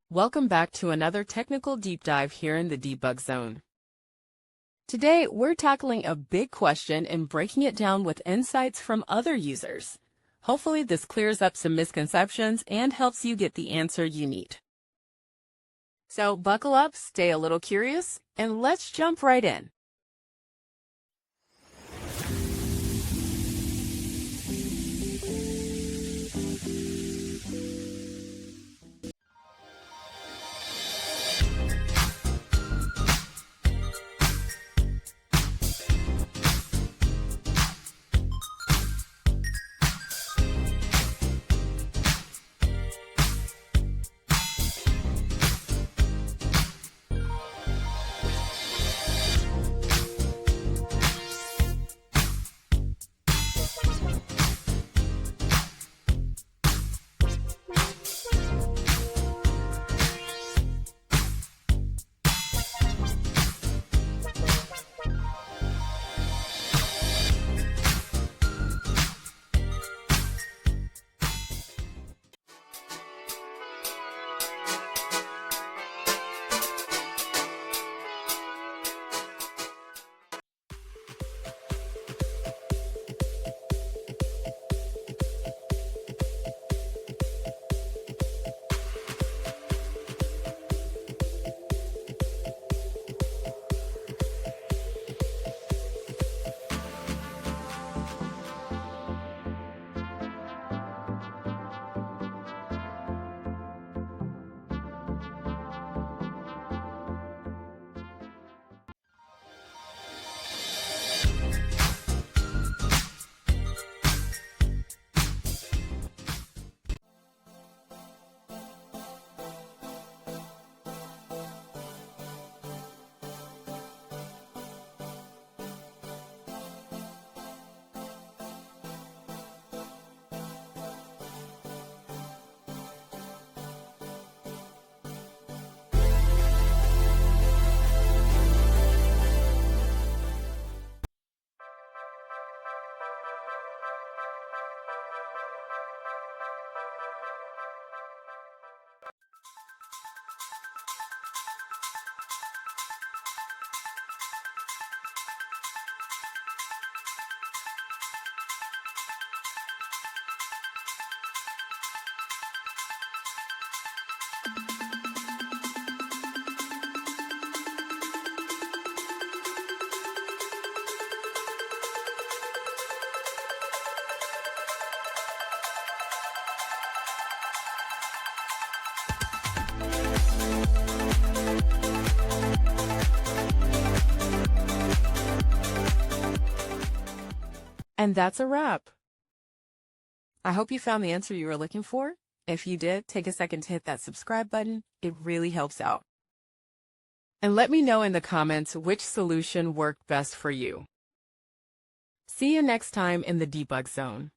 Welcome back to another technical deep dive here in the debug zone. Today, we're tackling a big question and breaking it down with insights from other users. Hopefully, this clears up some misconceptions and helps you get the answer you need. So buckle up, stay a little curious, and let's jump right in. And that's a wrap. I hope you found the answer you were looking for. If you did, take a second to hit that subscribe button. It really helps out. And let me know in the comments which solution worked best for you. See you next time in the debug zone.